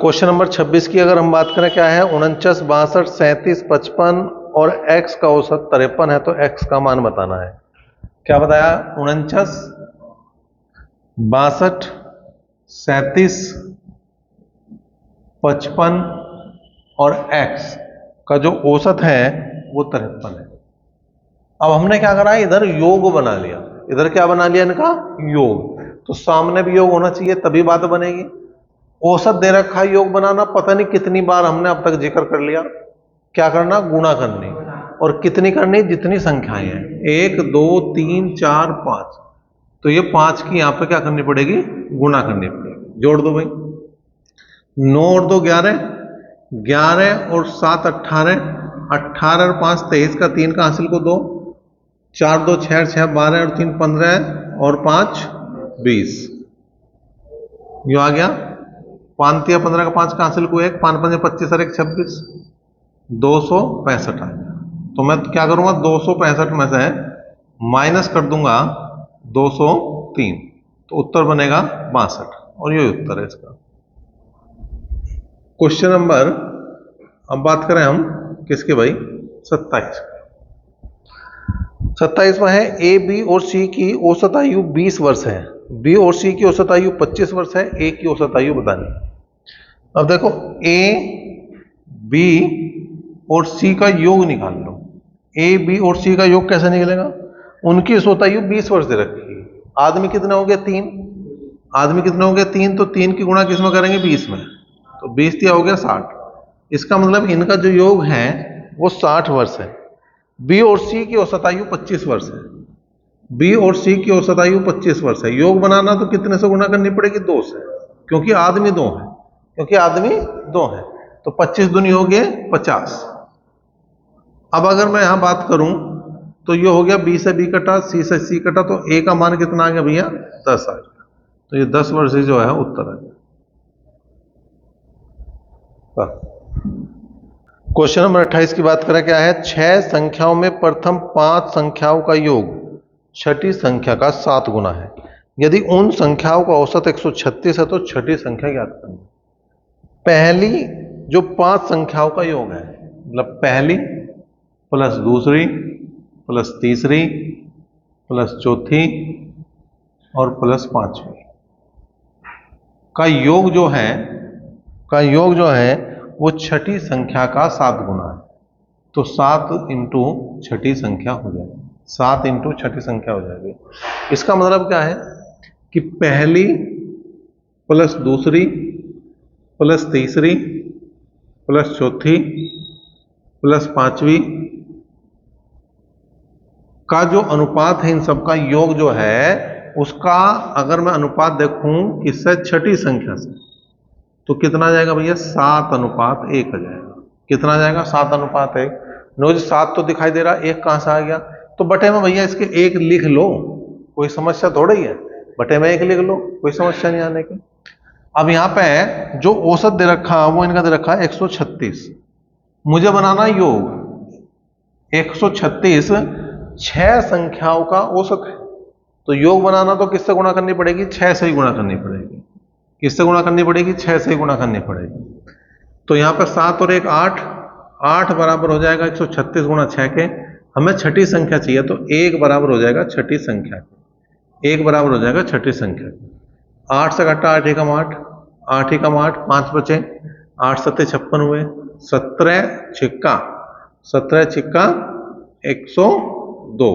Question number 26 की अगर हम बात करें, क्या है 49, 62, 37, 55 और x का औसत 53 है, तो x का मान बताना है। क्या बताया? 49, 62, 37, 55 और x का जो औसत है वो 53 है। अब हमने क्या करा, इधर योग बना लिया। इधर क्या बना लिया इनका? योग। तो सामने भी योग होना चाहिए तभी बात बनेगी। औसत दे रखा है, योग बनाना पता नहीं कितनी बार हमने अब तक जिक्र कर लिया। क्या करना? गुणा करनी। और कितनी करनी? जितनी संख्याएं हैं, 1 2 3 4 5। तो ये 5 की यहां पे क्या करनी पड़ेगी? गुणा करनी पड़ेगी। जोड़ दो भाई। 9 और 2 11, 11 और 7 18, 18 और 5 23 का 3 का हासिल को 2, 4 2 6 6 12 और 3 15 और 5 20। यो आ गया। 5 3 15 का 5 का हासिल को 1, 5 5 25 और 1 26, 265 आ गया। तो मैं क्या करूंगा? 265 में से माइनस कर दूंगा 203, तो उत्तर बनेगा 62। और ये उत्तर है इसका। क्वेश्चन नंबर, अब बात करें हम किसके भाई? 27। 27 में है ए बी और सी की औसत आयु 20 वर्ष है, बी और सी की औसत आयु 25 वर्ष है, ए की औसत आयु बतानी। अब देखो, ए बी और सी का योग निकाल लो। ए बी और सी का योग कैसे निकलेगा? उनकी औसत आयु 20 वर्ष दे रखी है। आदमी कितने हो गए? 3। आदमी कितने हो गए? 3। तो 3 की गुणा किस में करेंगे? 20 में। तो 20 दिया हो गया 60। इसका मतलब इनका जो योग है वो 60 वर्ष है। बी और सी की औसत आयु 25 वर्ष है। बी और सी की औसत आयु 25 वर्ष है। योग बनाना तो कितने से गुणा करनी पड़ेगी? 2 से, क्योंकि आदमी 2 है। क्योंकि आदमी 2 है तो 25 दूनी हो गए 50। अब अगर मैं यहां बात करूं तो ये हो गया बी से बी कटा, सी से सी कटा, तो ए का मान कितना आ गया भैया? 10 आ गया। तो ये 10 वर्ष जो है उत्तर आ गया। क्वेश्चन नंबर 28 की बात करें, क्या है 6 संख्याओं में प्रथम 5 संख्याओं का योग छठी संख्या का 7 गुना है। यदि उन संख्याओं का औसत 136 है तो छठी संख्या ज्ञात करनी। पहली जो 5 संख्याओं का योग है, मतलब पहली प्लस दूसरी प्लस तीसरी प्लस चौथी और प्लस पांचवी का योग जो है वो छठी संख्या का 7 गुना है। तो 7 इंटू छठी संख्या हो जाएगी। 7 इंटू छठी संख्या हो जाएगी। इसका मतलब क्या है कि पहली प्लस दूसरी प्लस तीसरी प्लस चौथी प्लस पांचवी का जो अनुपात है, इन सबका योग जो है उसका अगर मैं अनुपात देखूं किससे? छठी संख्या से, तो कितना आ जाएगा भैया? 7:1 आ जाएगा। कितना आ जाएगा? 7:1। नो जी 7 तो दिखाई दे रहा, 1 कहां से आ गया? तो बटे में भैया इसके 1 लिख लो, कोई समस्या थोड़ा ही है। बटे में 1 लिख लो, कोई समस्या नहीं आने की। अब यहां पे जो औसत दे रखा है वो इनका दे रखा है 136। मुझे बनाना योग। 136 6 संख्याओं का औसत है, तो योग बनाना तो किससे गुणा करनी पड़ेगी? 6 से ही गुणा करनी पड़ेगी। किससे गुणा करनी पड़ेगी? 6 से ही गुणा करनी पड़ेगी। तो यहां पर 7 और 1 8, 8 बराबर हो जाएगा 136 गुणा 6 के। हमें छठी संख्या चाहिए, तो 1 बराबर हो जाएगा छठी संख्या के। 1 बराबर हो जाएगा छठी संख्या के। 8 से घटा 8 एकम 8, 8 एकम 8, 5 बचे, 8 सत्ते 56 हुए, 17 छिक्का 102,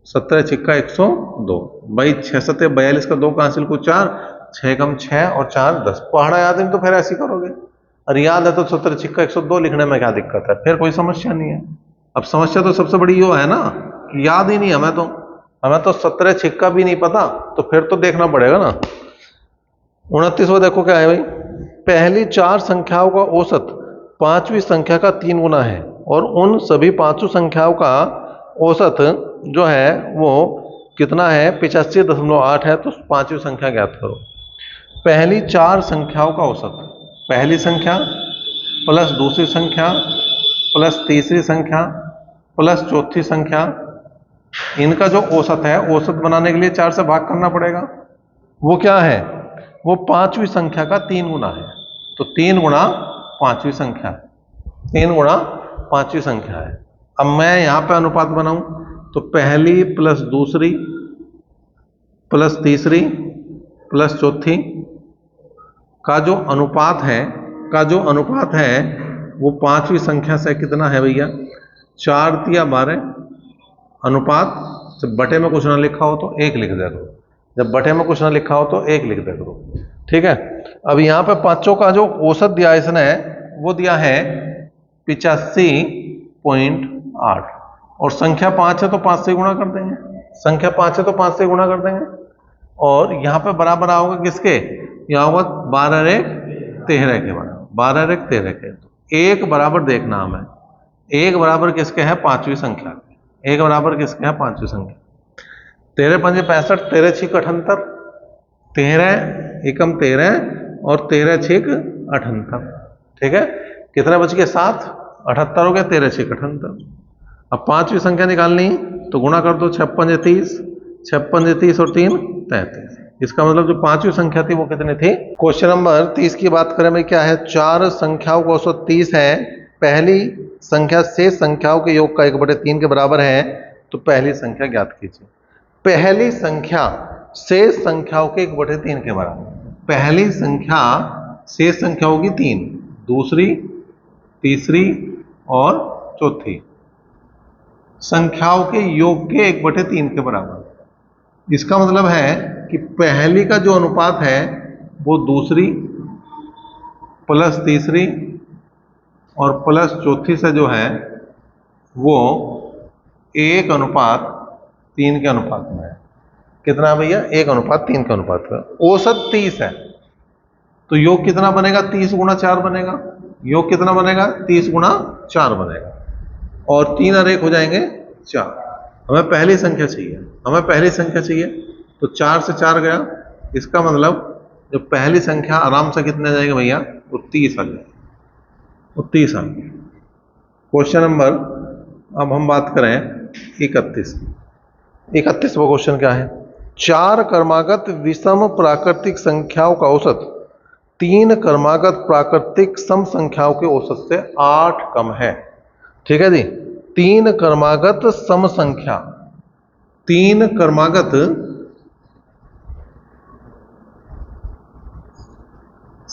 17 छिक्का 102 भाई। 6 सत्ते 42 का 2 का हासिल को 4, 6 कम 6 और 4 10। पहाड़ा याद है तो फिर ऐसे करोगे। और याद है तो 17 छिक्का 102 लिखने में क्या दिक्कत है? फिर कोई समस्या नहीं है। अब समस्या तो सबसे बड़ी यो है ना कि याद ही नहीं हमें तो 17 छिक्का भी नहीं पता, तो फिर तो देखना पड़ेगा ना। 29वां देखो क्या है भाई? पहली 4 संख्याओं का औसत 5वीं संख्या का 3 गुना है और उन सभी 5 संख्याओं का औसत जो है वो कितना है? 85.8 है। तो 5वीं संख्या ज्ञात करो। पहली 4 संख्याओं का औसत, पहली संख्या प्लस दूसरी संख्या प्लस तीसरी संख्या प्लस चौथी संख्या, इनका जो औसत है, औसत बनाने के लिए 4 से भाग करना पड़ेगा। वो क्या है? वो 5वीं संख्या का 3 गुना है। तो 3 गुणा पांचवी संख्या, 3 गुणा पांचवी संख्या है। अब मैं यहां पे अनुपात बनाऊं तो पहली प्लस दूसरी प्लस तीसरी प्लस चौथी का जो अनुपात है वो पांचवी संख्या से कितना है भैया, 4 तिया 12 अनुपात। जब बटे में कुछ ना लिखा हो तो 1 लिख दे करो, जब बटे में कुछ ना लिखा हो तो 1 लिख दे करो, ठीक है। अब यहां पे पांचों का जो औसत दिया इसने वो दिया है 85.8 और संख्या 5 है तो 5 से गुणा कर देंगे, संख्या 5 है तो 5 से गुणा कर देंगे। और यहां पे बराबर आओगे किसके, यहां होगा 12 रे 13 के बराबर, 12 रे 13 के। तो 1 बराबर देखना हमें, 1 बराबर किसके है, पांचवी संख्या के। 1 बराबर किसके है, पांचवी संख्या। 13 पंजे 65, 13 छिक 78, 13 एकम 13 और 13 छिक 78, ठीक है। कितना बच गया, 7, 78 हो गया, 13 छिक 78। अब पांचवी संख्या निकालनी तो गुणा कर दो, 6 पंजे 30, 6 पंजे 30 और 3 33। इसका मतलब जो पांचवी संख्या थी वो कितनी थी। क्वेश्चन नंबर 30 की बात करें में क्या है, 4 संख्याओं का औसत 30 है, पहली संख्या शेष संख्याओं के योग का 1/3 के बराबर है, तो पहली संख्या ज्ञात कीजिए। पहली संख्या शेष संख्याओं के 1/3 के बराबर, पहली संख्या शेष संख्या होगी 3, दूसरी तीसरी और चौथी संख्याओं के योग के 1/3 के बराबर। इसका मतलब है कि पहली का जो अनुपात है वो दूसरी प्लस तीसरी और प्लस चौथी से जो है वो 1:3 के अनुपात में है। कितना भैया, 1:3 के अनुपात में। औसत 30 है तो योग कितना बनेगा, 30 गुणा 4 बनेगा। योग कितना बनेगा, 30 गुणा 4 बनेगा और 3 और 1 हो जाएंगे 4। हमें पहली संख्या चाहिए, हमें पहली संख्या चाहिए तो 4 से 4 गया। इसका मतलब जो पहली संख्या आराम से कितने जाएगा भैया, वो 30 आ जाएगा, वो 30 आ गया। क्वेश्चन नंबर अब हम बात करें 31वां क्वेश्चन क्या है, 4 क्रमागत विषम प्राकृतिक संख्याओं का औसत 3 क्रमागत प्राकृतिक सम संख्याओं के औसत से 8 कम है, ठीक है जी। 3 क्रमागत सम संख्या, 3 क्रमागत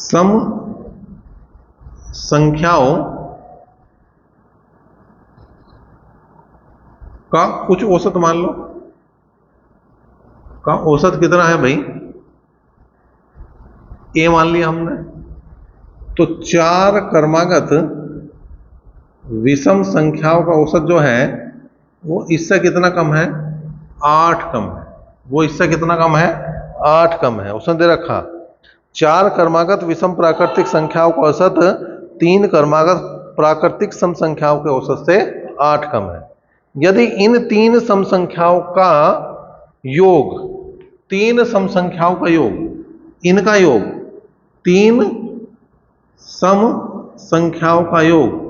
सम संख्याओं का कुछ औसत मान लो, का औसत कितना है भाई, ए मान लिया हमने। तो 4 क्रमागत विषम संख्याओं का औसत जो है वो इससे कितना कम है, 8 कम है। वो इससे कितना कम है, 8 कम है। उसने दे रखा 4 क्रमागत विषम प्राकृतिक संख्याओं का औसत 3 क्रमागत प्राकृतिक सम संख्याओं के औसत से 8 कम है। यदि इन 3 सम संख्याओं का योग, 3 सम संख्याओं का योग, इनका योग, 3 सम संख्याओं का योग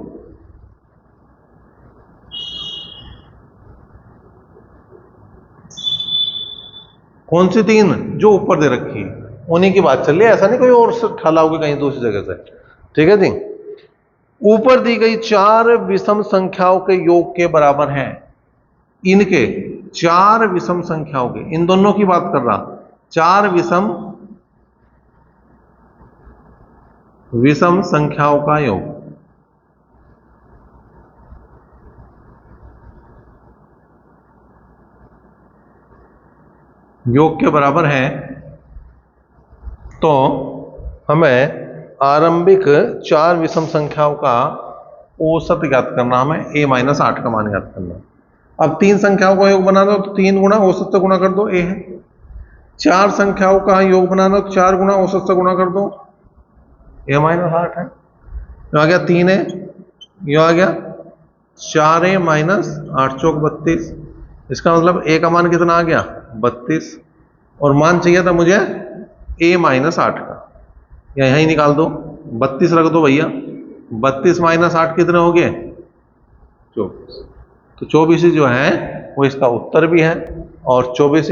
कौन सी 3 जो ऊपर दे रखी है उन्हीं की बात चल रही है, ऐसा नहीं कोई और से ठाला होगी कहीं दूसरी जगह से, ठीक है जी। ऊपर दी गई 4 विषम संख्याओं के योग के बराबर हैं, इनके 4 विषम संख्याओं के, इन दोनों की बात कर रहा, 4 विषम संख्याओं का योग के बराबर है। तो हमें आरंभिक 4 विषम संख्याओं का औसत ज्ञात करना, हमें a-8 का मान ज्ञात करना। अब 3 संख्याओं का योग बनाना तो 3 गुणा औसत से गुणा कर दो, a है। 4 संख्याओं का योग बनाना तो 4 गुणा औसत से गुणा कर दो, a-8 है। ये आ गया 3 है, ये आ गया 4a-8 चौक 32। इसका मतलब a का मान कितना आ गया, 32, और मान चाहिए था मुझे a-8 का, या यहीं निकाल दो, 32 रख दो भैया। 32 - 8 कितने हो गए, 24। तो 24 जो है वो इसका उत्तर भी है और 24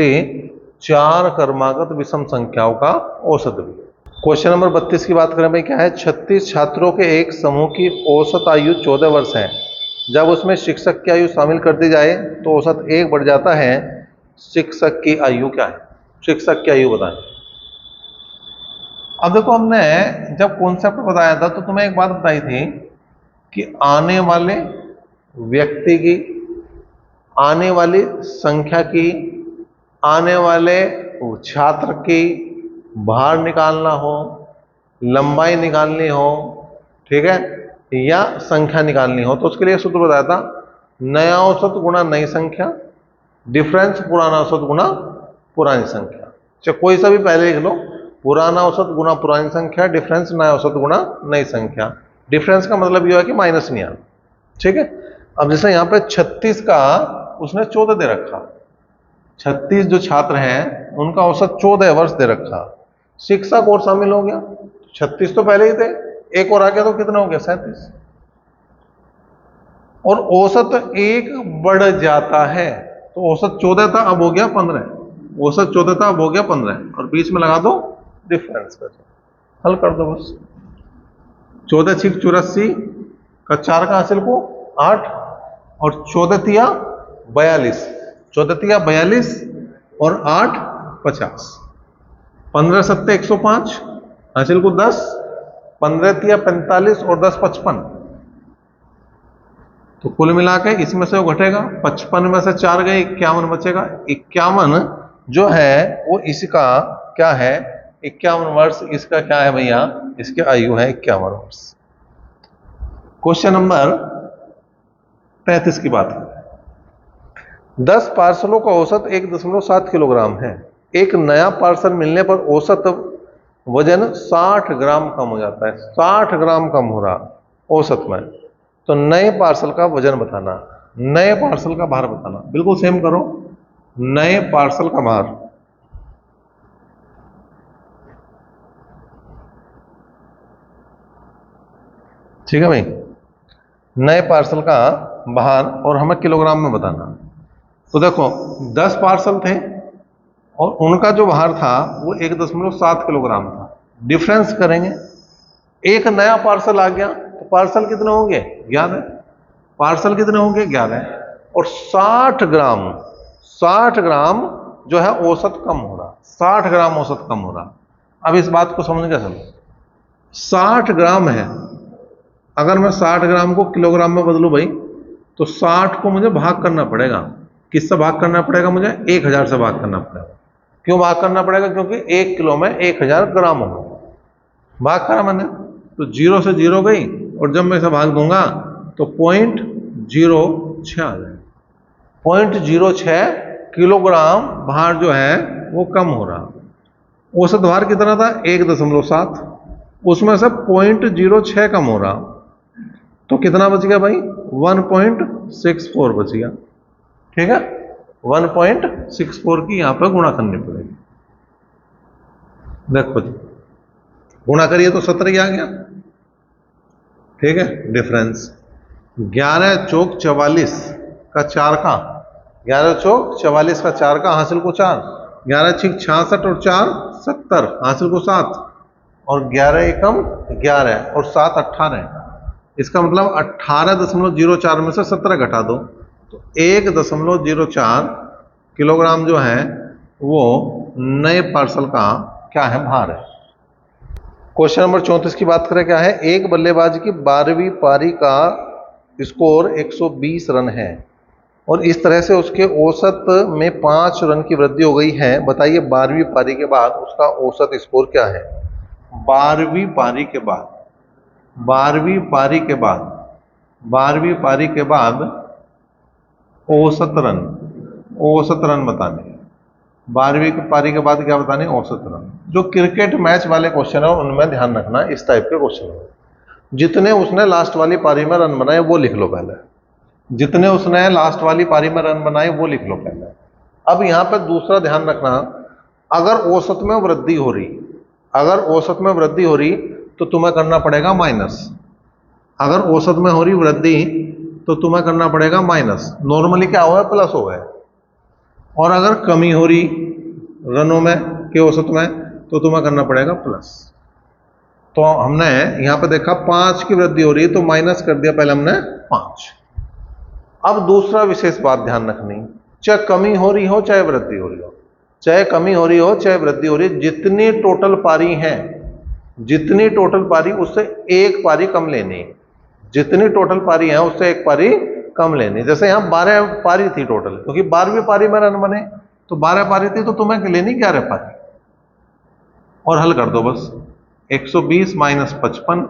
4 क्रमागत विषम संख्याओं का औसत भी है। क्वेश्चन नंबर 32 की बात करें भाई, क्या है? 36 छात्रों के एक समूह की औसत आयु 14 वर्ष है। जब उसमें शिक्षक की आयु शामिल कर दी जाए तो औसत 1 बढ़ जाता है। शिक्षक की आयु क्या है? शिक्षक की आयु बताएं। अब देखो, हमने जब कॉन्सेप्ट बताया था तो तुम्हें एक बात बताई थी कि आने वाले व्यक्ति की, आने वाली संख्या की, आने वाले छात्र की भार निकालना हो, लंबाई निकालनी हो, ठीक है, या संख्या निकालनी हो, तो उसके लिए सूत्र बताया था, नया औसत गुणा नई संख्या, डिफरेंस पुराना औसत गुणा पुरानी संख्या। चाहे कोई सा भी पहले लिख लो, पुराना औसत गुणा पुरानी संख्या, डिफरेंस नया औसत गुणा नई संख्या। डिफरेंस का मतलब यह है कि माइनस नहीं आना, ठीक है। अब जैसे यहाँ पे 36 का उसने 14 दे रखा, 36 जो छात्र हैं उनका औसत 14 वर्ष दे रखा, शिक्षक और शामिल हो गया, 36 तो पहले ही थे, एक और आ गया तो कितना हो गया? 37। और औसत 1 बढ़ जाता है, तो औसत 14 था अब हो गया 15, औसत 14 था अब हो गया 15, और बीच में लगा दो डिफरेंस का, हल कर दो बस। 14 6 84 का 4 का हासिल को 8, और 14 तिया 42, 14 तिया 42 और 8 50, 15 सत्ते 105, हासिल को 10, 15 तिया 45 और 10 55, तो कुल मिला के इसमें से वो घटेगा, 55 में से 4 गए, 51 बचेगा। 51 जो है वो इसका क्या है? 51 वर्ष इसका क्या है भैया? इसकी आयु है 51 वर्ष। क्वेश्चन नंबर 35 की बात करें। 10 पार्सलों का औसत 1.7 किलोग्राम है। एक नया पार्सल मिलने पर औसत वजन 60 ग्राम कम हो जाता है, 60 ग्राम कम हो रहा औसत में, तो नए पार्सल का वजन बताना, नए पार्सल का भार बताना। बिल्कुल सेम करो, नए पार्सल का भार, ठीक है भाई, नए पार्सल का भार, और हमें किलोग्राम में बताना। तो देखो 10 पार्सल थे और उनका जो भार था वो 1.7 किलोग्राम था। डिफरेंस करेंगे, एक नया पार्सल आ गया तो पार्सल कितने होंगे? 11, पार्सल कितने होंगे? 11, और 60 ग्राम, 60 ग्राम जो है औसत कम हो रहा, 60 ग्राम औसत कम हो रहा। अब इस बात को समझ के चलो, 60 ग्राम है, अगर मैं 60 ग्राम को किलोग्राम में बदलूं भाई, तो 60 को मुझे भाग करना पड़ेगा, किससे भाग करना पड़ेगा? मुझे 1000 से भाग करना पड़ेगा। क्यों भाग करना पड़ेगा? क्योंकि 1 किलो में 1000 ग्राम होगा। भाग करा मैंने, तो 0 से 0 गई, और जब मैं इसे भाग दूंगा तो 0.06 आ जाएगा। 0.06 किलोग्राम भार जो है वो कम हो रहा। औसत भार कितना था? 1.7, उसमें से 0.06 कम हो रहा, तो कितना बच गया भाई? 1.64 बच गया, ठीक है। 1.64 की यहां पर गुणा करनी पड़ेगी। देखो जी, गुणा करिए तो 17 आ गया, ठीक है। डिफरेंस 11 चौक 44 का 4 का, 11 चौक 44 का 4 का, हासिल को 4, 11 छिक 66 और 4 70, हासिल को 7, और 11 एकम 11 और 7 18। इसका मतलब 18.04 में से 17 घटा दो, तो 1.04 किलोग्राम जो है वो नए पार्सल का क्या है? भार है। क्वेश्चन नंबर 34 की बात करें, क्या है? एक बल्लेबाज की 12वीं पारी का स्कोर 120 रन है और इस तरह से उसके औसत में 5 रन की वृद्धि हो गई है। बताइए 12वीं पारी के बाद उसका औसत स्कोर क्या है? 12वीं पारी के बाद, 12वीं पारी के बाद, 12वीं पारी के बाद औसत रन, औसत रन बताने। 12वीं पारी के बाद क्या बताने? औसत रन। जो क्रिकेट मैच वाले क्वेश्चन है उनमें ध्यान रखना, इस टाइप के क्वेश्चन है। जितने उसने लास्ट वाली पारी में रन बनाए वो लिख लो पहले, जितने उसने लास्ट वाली पारी में रन बनाए वो लिख लो पहले। अब यहां पर दूसरा ध्यान रखना, अगर औसत में वृद्धि हो रही, अगर औसत में वृद्धि हो रही तो तुम्हें करना पड़ेगा माइनस। अगर औसत में हो रही वृद्धि तो तुम्हें करना पड़ेगा माइनस। नॉर्मली क्या हुआ है? प्लस हो गया। और अगर कमी हो रही रनों में के औसत में तो तुम्हें करना पड़ेगा प्लस। तो हमने यहां पर देखा 5 की वृद्धि हो रही है तो माइनस कर दिया पहले हमने 5। अब दूसरा विशेष बात ध्यान रखनी, चाहे कमी हो रही हो चाहे वृद्धि हो रही हो, चाहे कमी हो रही हो चाहे वृद्धि हो रही है, जितनी टोटल पारी है, जितनी टोटल पारी उससे एक पारी कम लेनी है। जितनी टोटल पारी है उससे एक पारी कम लेनी। जैसे यहां 12 पारी थी टोटल, क्योंकि 12वीं पारी में रन बने, तो 12 पारी थी तो तुम्हें लेनी 11 पारी। और हल कर दो बस। 120 माइनस 55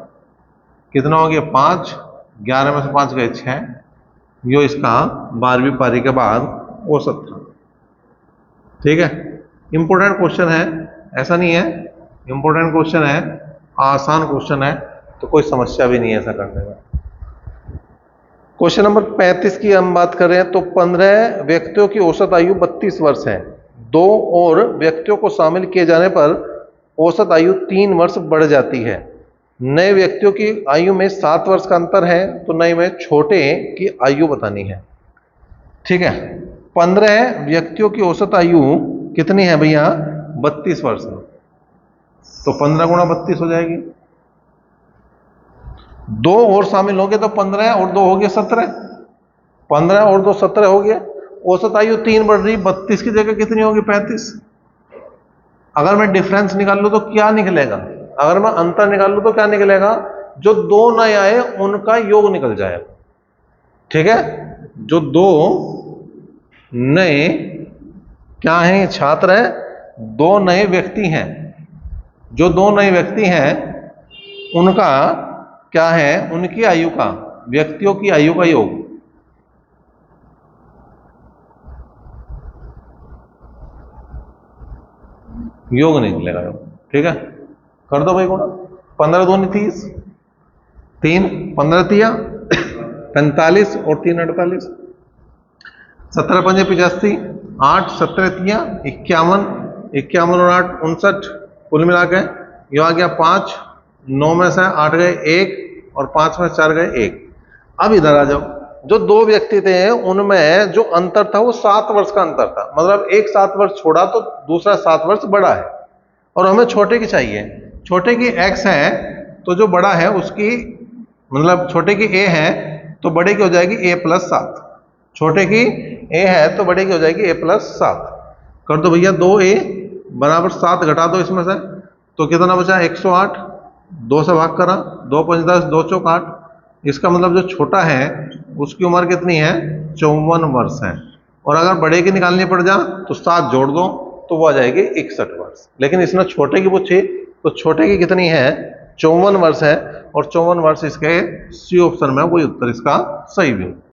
कितना हो गया 5, 11 में से 5 गए 6, यो इसका 12वीं पारी के बाद औसत था। ठीक है, इंपॉर्टेंट क्वेश्चन है, ऐसा नहीं है, इंपॉर्टेंट क्वेश्चन है, आसान क्वेश्चन है, तो कोई समस्या भी नहीं है ऐसा करने में। क्वेश्चन नंबर 35 की हम बात कर रहे हैं। तो 15 व्यक्तियों की औसत आयु 32 वर्ष है। 2 और व्यक्तियों को शामिल किए जाने पर औसत आयु 3 वर्ष बढ़ जाती है। नए व्यक्तियों की आयु में 7 वर्ष का अंतर है, तो नए में छोटे की आयु बतानी है। ठीक है, 15 व्यक्तियों की औसत आयु कितनी है भैया 32 वर्ष है, तो 15 गुणा 32 हो जाएगी। 2 और शामिल हो गए तो 15 और 2 हो गए 17, 15 और 2 17 हो गए। औसत आयु 3 बढ़ रही, 32 की जगह कितनी होगी 35। अगर मैं डिफरेंस निकाल लूं तो क्या निकलेगा, अगर मैं अंतर निकाल लूं तो क्या निकलेगा, जो 2 नए आए उनका योग निकल जाएगा। ठीक है, जो 2 नए क्या हैं छात्र हैं, 2 नए व्यक्ति हैं, जो 2 नए व्यक्ति हैं उनका क्या है, उनकी आयु का, व्यक्तियों की आयु का योग। योग निकलेगा योग। ठीक है, कर दो भाई गुणा। 15 दूनी 30, 3 15 तिया 45 और 3 48, 17 पंजे 85, 8 17 तिया 51, 51 और 8 59, कुल मिला के ये आ गया 5, 9 में से 8 गए 1 और 5 में 4 गए 1। अब इधर आ जाओ, जो 2 व्यक्ति थे उनमें जो अंतर था वो 7 वर्ष का अंतर था, मतलब एक 7 वर्ष छोड़ा तो दूसरा 7 वर्ष बड़ा है, और हमें छोटे की चाहिए। छोटे की x है तो जो बड़ा है उसकी, मतलब छोटे की a है तो बड़े की हो जाएगी a + 7, छोटे की a है तो बड़े की हो जाएगी a + 7। कर दो भैया, 2a बराबर 7 घटा दो इसमें से, तो कितना बचा 108, 2 से भाग करा, 2 5 10, 2 चौक 8। इसका मतलब जो छोटा है उसकी उम्र कितनी है 54 वर्ष है, और अगर बड़े की निकालनी पड़ जा तो 7 जोड़ दो तो वो आ जाएगी 61 वर्ष। लेकिन इसने छोटे की पूछी तो छोटे की कितनी है 54 वर्ष है, और 54 वर्ष इसके सी ऑप्शन में वही उत्तर इसका सही भी।